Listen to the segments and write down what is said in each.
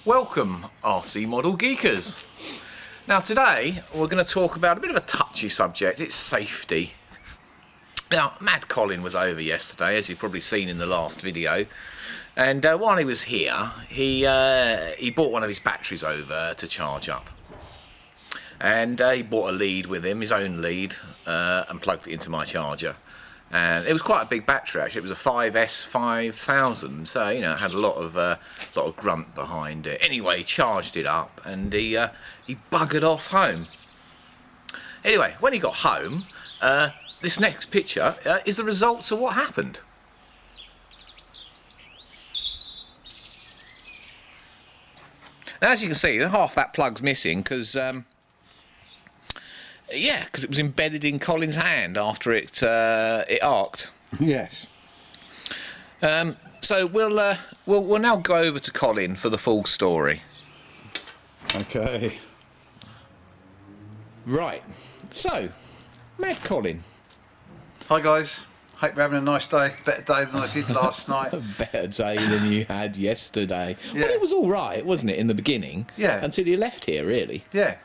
Welcome, RC Model Geekers. Now today we're going to talk about a bit of a touchy subject. It's safety. Now, Mad Colin was over yesterday, as you've probably seen in the last video, and while he was here, he brought one of his batteries over to charge up, and he brought a lead with him, his own lead, and plugged it into my charger. And it was quite a big battery actually. It was a 5S 5000, so you know it had a lot of grunt behind it. Anyway, he charged it up and he buggered off home. Anyway, when he got home, this next picture is the results of what happened. Now, as you can see, half that plug's missing because. Yeah, because it was embedded in Colin's hand after it arced. Yes. So we'll now go over to Colin for the full story. Okay. Right. So, Mad Colin. Hi guys. Hope you're having a nice day. Better day than I did last night. A better day than you had yesterday. Yeah. Well, it was all right, wasn't it, in the beginning? Yeah. Until you left here, really. Yeah.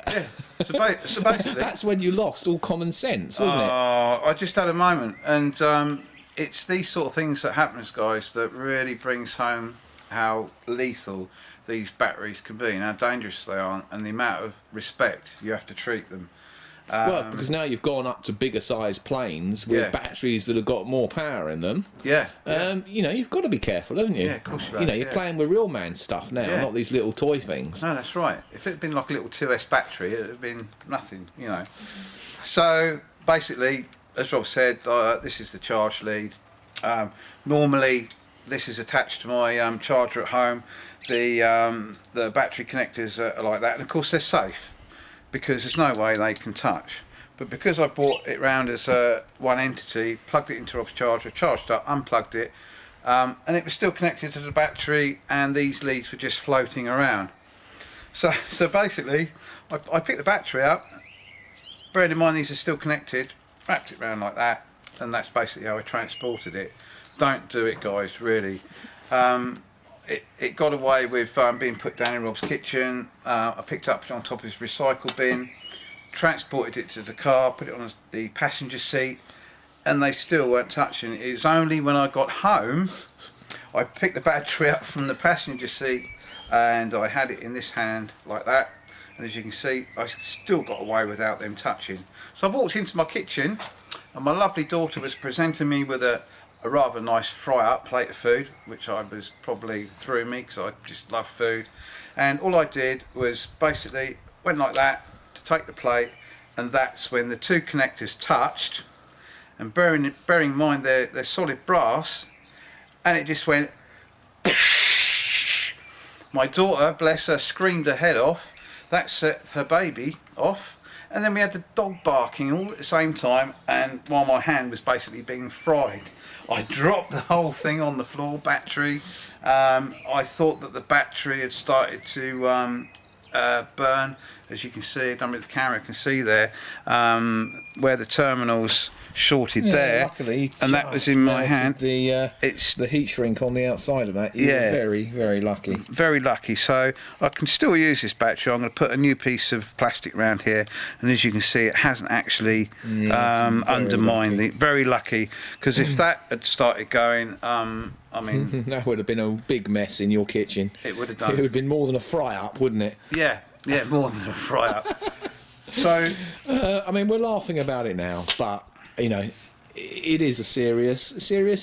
Yeah. So basically, That's when you lost all common sense, wasn't it? I just had a moment, and it's these sort of things that happens, guys, that really brings home how lethal these batteries can be and how dangerous they are, and the amount of respect you have to treat them. Well, because now you've gone up to bigger size planes with Yeah. batteries that have got more power in them. Yeah. You know, you've got to be careful, haven't you? Yeah, of course you have, You know, you're yeah. playing with real man stuff now, Yeah. not these little toy things. No, that's right. If it had been like a little 2S battery, it would have been nothing, you know. So basically, as Rob said, this is the charge lead. Normally, this is attached to my charger at home. The battery connectors are like that, and of course they're safe because there's no way they can touch. But because I brought it round as one entity, plugged it into Rob's charger, charged up, unplugged it, and it was still connected to the battery, and these leads were just floating around. So basically, I picked the battery up, bearing in mind these are still connected, wrapped it around like that, and that's basically how I transported it. Don't do it, guys, really. It got away with being put down in Rob's kitchen. I picked up on top of his recycle bin, transported it to the car, put it on the passenger seat, and they still weren't touching it. It's only when I got home, I picked the battery up from the passenger seat and I had it in this hand like that, and as you can see, I still got away without them touching. So I walked into my kitchen and my lovely daughter was presenting me with a rather nice fry-up plate of food, which I was probably through me because I just love food, and all I did was basically went like that to take the plate, and that's when the two connectors touched, and bearing in mind they're solid brass, and it just went. My daughter, bless her, screamed her head off. That set her baby off, and then we had the dog barking all at the same time, and while my hand was basically being fried, I dropped the whole thing on the floor, battery. I thought that the battery had started to burn. As you can see, I don't know if the camera can see there, where the terminals shorted there, luckily, and that was in my hand. It's the heat shrink on the outside of that. Yeah. Very, very lucky. Very lucky. So I can still use this battery. I'm going to put a new piece of plastic around here, and as you can see, it hasn't actually undermined the. Very lucky, because if that had started going, I mean, That would have been a big mess in your kitchen. it would have It done. would have been more than a fry-up, wouldn't it? Yeah, more than a fry-up. So I mean, we're laughing about it now, but you know, it is a serious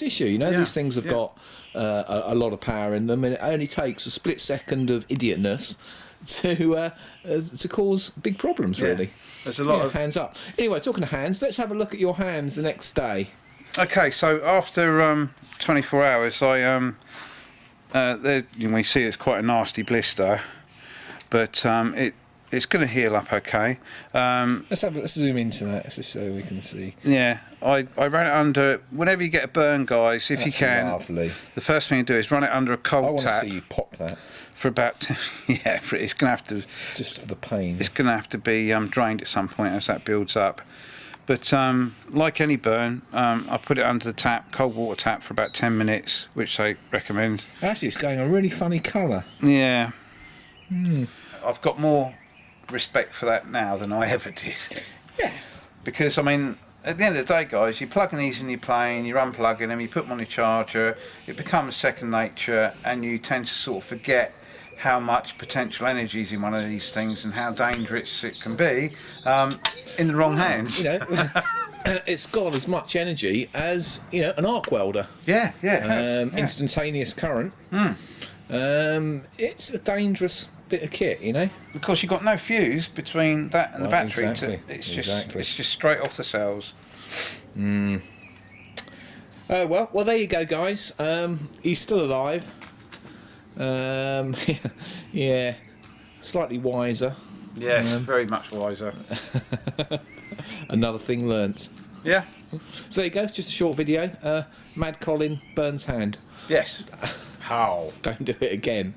issue. You know, Yeah, these things have yeah. got a lot of power in them, and it only takes a split second of idiotness to cause big problems. Yeah. Really, There's a lot of. hands up. Anyway, talking of hands, let's have a look at your hands the next day. Okay, so after 24 hours, there you know, you see it's quite a nasty blister, but it's going to heal up okay. Let's zoom into that just so we can see. Yeah, I ran it under. Whenever you get a burn, guys, if you That's can, lovely. the first thing you do is run it under a I cold want to tap see you pop that for about. Yeah, it's going to have to. just for the pain. It's going to have to be drained at some point as that builds up. But like any burn, I put it under the tap, cold water tap, for about 10 minutes, which I recommend. Actually, it's going a really funny colour. Yeah, I've got more respect for that now than I ever did. Yeah. Because, I mean, at the end of the day, guys, you're plugging these in your plane, you're unplugging them, you put them on your charger, it becomes second nature, and you tend to sort of forget how much potential energy is in one of these things and how dangerous it can be in the wrong hands. You know, it's got as much energy as, you know, an arc welder. Yeah, yeah. Instantaneous current. It's a dangerous bit of kit, you know. Because you've got no fuse between that and the battery. Exactly. It's Exactly. just straight off the cells. Well, there you go, guys. He's still alive. Yeah, slightly wiser. Yes, very much wiser. Another thing learnt. Yeah. So there you go. It's just a short video. Mad Colin burns hand. Yes. How? Don't do it again.